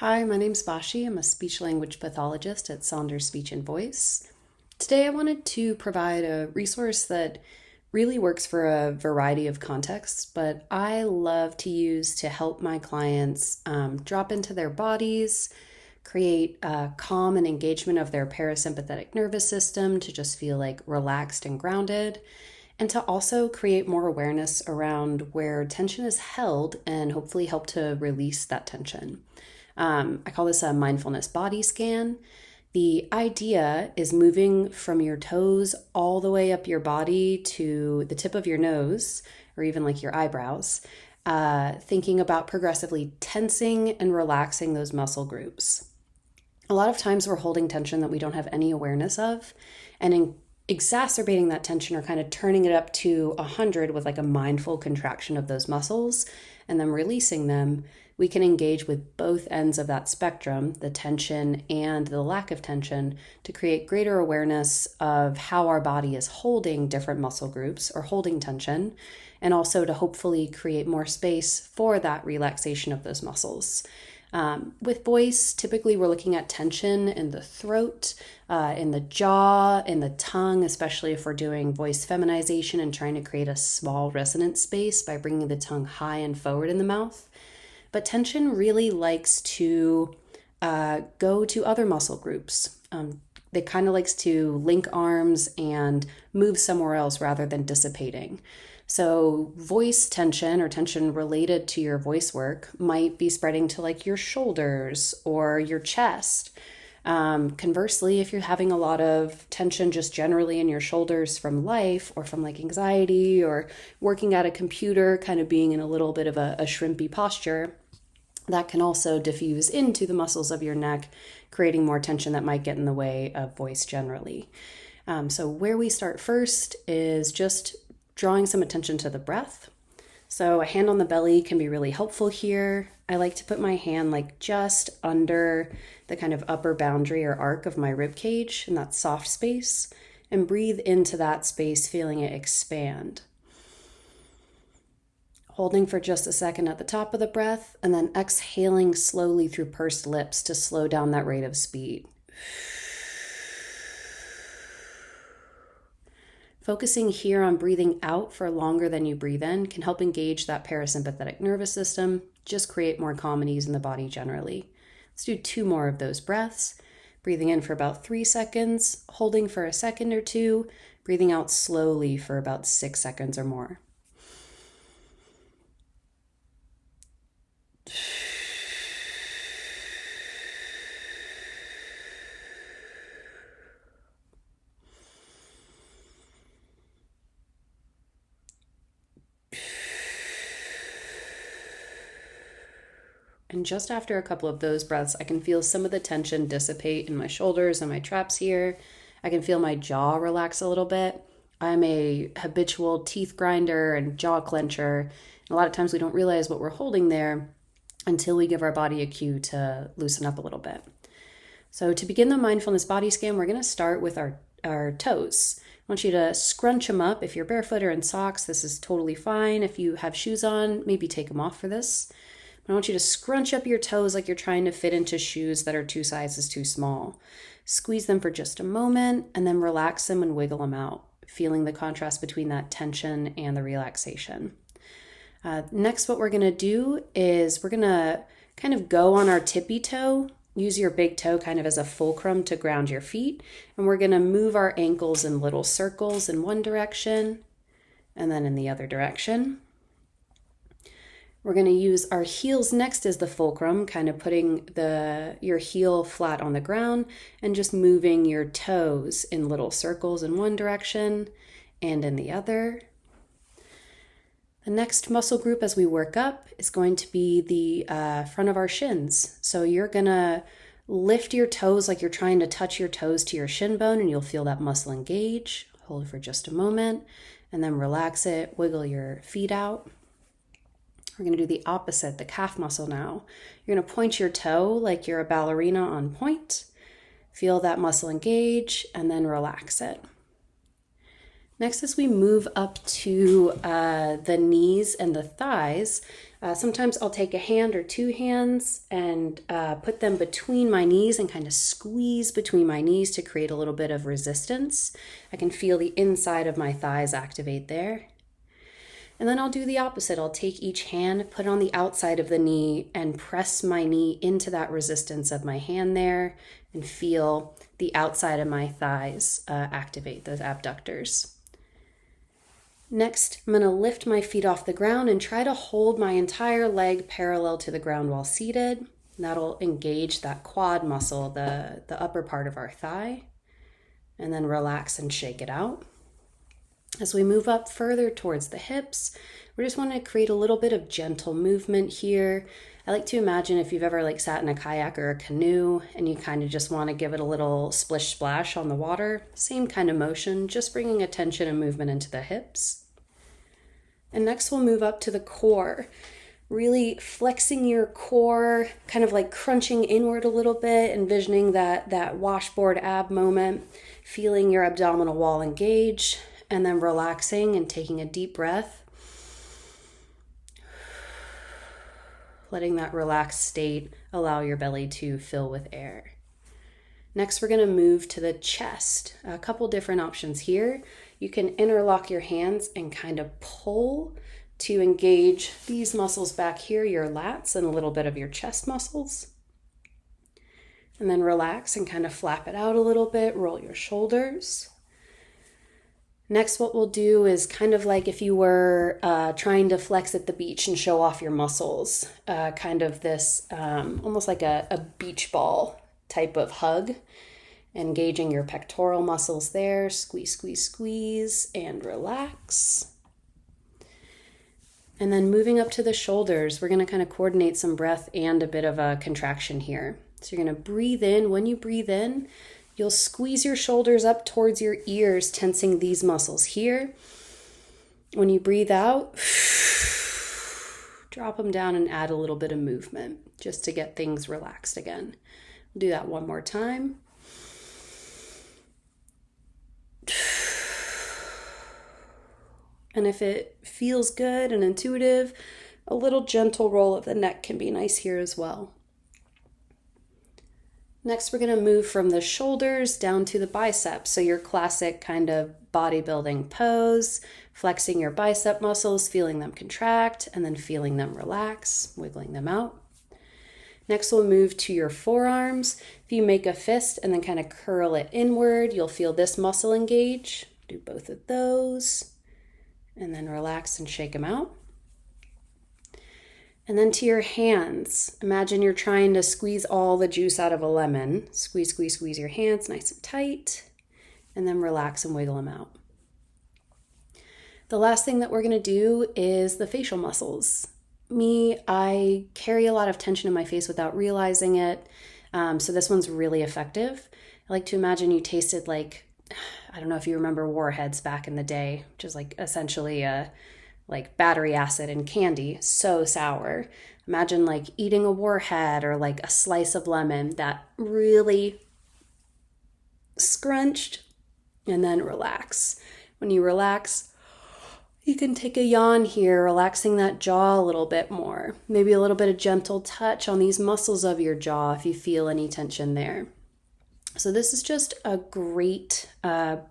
Hi, my name's Vashi. I'm a speech language pathologist at Saunders Speech and Voice. Today, I wanted to provide a resource that really works for a variety of contexts, but I love to use to help my clients drop into their bodies, create calm and engagement of their parasympathetic nervous system to just feel like relaxed and grounded, and to also create more awareness around where tension is held and hopefully help to release that tension. I call this a mindfulness body scan. The idea is moving from your toes all the way up your body to the tip of your nose, or even like your eyebrows, thinking about progressively tensing and relaxing those muscle groups. A lot of times we're holding tension that we don't have any awareness of, and in exacerbating that tension or kind of turning it up to 100 with like a mindful contraction of those muscles and then releasing them, we can engage with both ends of that spectrum, the tension and the lack of tension, to create greater awareness of how our body is holding different muscle groups or holding tension, and also to hopefully create more space for that relaxation of those muscles. With voice, typically we're looking at tension in the throat, in the jaw, in the tongue, especially if we're doing voice feminization and trying to create a small resonant space by bringing the tongue high and forward in the mouth. But tension really likes to go to other muscle groups. It kind of likes to link arms and move somewhere else rather than dissipating. So voice tension or tension related to your voice work might be spreading to like your shoulders or your chest. Conversely, if you're having a lot of tension just generally in your shoulders from life or from like anxiety or working at a computer, kind of being in a little bit of a shrimpy posture, that can also diffuse into the muscles of your neck, creating more tension that might get in the way of voice generally. So where we start first is just drawing some attention to the breath. So a hand on the belly can be really helpful here. I like to put my hand like just under the kind of upper boundary or arc of my rib cage in that soft space, and breathe into that space, feeling it expand. Holding for just a second at the top of the breath, and then exhaling slowly through pursed lips to slow down that rate of speed. Focusing here on breathing out for longer than you breathe in can help engage that parasympathetic nervous system, just create more calm and ease in the body generally. Let's do 2 more of those breaths. Breathing in for about 3 seconds, holding for a second or 2, breathing out slowly for about 6 seconds or more. And just after a couple of those breaths, I can feel some of the tension dissipate in my shoulders and my traps here. I can feel my jaw relax a little bit. I'm a habitual teeth grinder and jaw clencher. And a lot of times we don't realize what we're holding there until we give our body a cue to loosen up a little bit. So to begin the mindfulness body scan, we're going to start with our toes. I want you to scrunch them up. If you're barefoot or in socks, this is totally fine. If you have shoes on, maybe take them off for this. I want you to scrunch up your toes like you're trying to fit into shoes that are 2 sizes too small. Squeeze them for just a moment and then relax them and wiggle them out, feeling the contrast between that tension and the relaxation. Next, what we're going to do is we're going to kind of go on our tippy toe. Use your big toe kind of as a fulcrum to ground your feet. And we're going to move our ankles in little circles in one direction and then in the other direction. We're going to use our heels next as the fulcrum, kind of putting your heel flat on the ground and just moving your toes in little circles in one direction and in the other. The next muscle group as we work up is going to be the front of our shins. So you're going to lift your toes like you're trying to touch your toes to your shin bone, and you'll feel that muscle engage. Hold it for just a moment and then relax it, wiggle your feet out. We're going to do the opposite, the calf muscle now. You're going to point your toe like you're a ballerina on point. Feel that muscle engage and then relax it. Next, as we move up to the knees and the thighs, Sometimes I'll take a hand or two hands and put them between my knees and kind of squeeze between my knees to create a little bit of resistance. I can feel the inside of my thighs activate there. And then I'll do the opposite. I'll take each hand, put it on the outside of the knee, and press my knee into that resistance of my hand there and feel the outside of my thighs activate, those abductors. Next, I'm going to lift my feet off the ground and try to hold my entire leg parallel to the ground while seated. That'll engage that quad muscle, the upper part of our thigh, and then relax and shake it out. As we move up further towards the hips, we just want to create a little bit of gentle movement here. I like to imagine if you've ever sat in a kayak or a canoe and you kind of just want to give it a little splish splash on the water, same kind of motion, just bringing attention and movement into the hips. And next we'll move up to the core, really flexing your core, kind of crunching inward a little bit, envisioning that washboard ab moment, feeling your abdominal wall engage, and then relaxing and taking a deep breath. Letting that relaxed state allow your belly to fill with air. Next, we're going to move to the chest. A couple different options here. You can interlock your hands and kind of pull to engage these muscles back here, your lats and a little bit of your chest muscles. And then relax and kind of flap it out a little bit, roll your shoulders. Next, what we'll do is kind of like if you were trying to flex at the beach and show off your muscles, kind of this almost like a beach ball type of hug, engaging your pectoral muscles there, squeeze, squeeze, squeeze, and relax. And then moving up to the shoulders, we're going to kind of coordinate some breath and a bit of a contraction here. So you're going to breathe in. When you breathe in, you'll squeeze your shoulders up towards your ears, tensing these muscles here. When you breathe out, drop them down and add a little bit of movement just to get things relaxed again. We'll do that one more time. And if it feels good and intuitive, a little gentle roll of the neck can be nice here as well. Next, we're going to move from the shoulders down to the biceps. So your classic kind of bodybuilding pose, flexing your bicep muscles, feeling them contract, and then feeling them relax, wiggling them out. Next, we'll move to your forearms. If you make a fist and then kind of curl it inward, you'll feel this muscle engage. Do both of those. And then relax and shake them out. And then to your hands, imagine you're trying to squeeze all the juice out of a lemon. Squeeze, squeeze, squeeze your hands nice and tight, and then relax and wiggle them out. The last thing that we're going to do is the facial muscles. I carry a lot of tension in my face without realizing it, so this one's really effective. I like to imagine you tasted I don't know if you remember Warheads back in the day, which is essentially battery acid and candy, so sour. Imagine eating a Warhead or a slice of lemon that really scrunched, and then relax. When you relax, you can take a yawn here, relaxing that jaw a little bit more. Maybe a little bit of gentle touch on these muscles of your jaw if you feel any tension there. So this is just a great,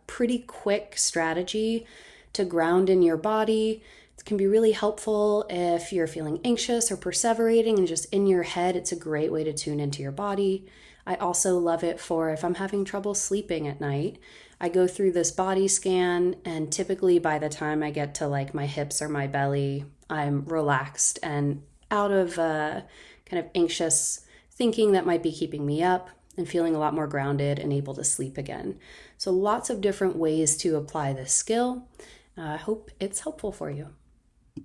pretty quick strategy to ground in your body. It can be really helpful if you're feeling anxious or perseverating and just in your head. It's a great way to tune into your body. I also love it for if I'm having trouble sleeping at night. I go through this body scan, and typically by the time I get to my hips or my belly, I'm relaxed and out of kind of anxious thinking that might be keeping me up, and feeling a lot more grounded and able to sleep again. So lots of different ways to apply this skill. I hope it's helpful for you.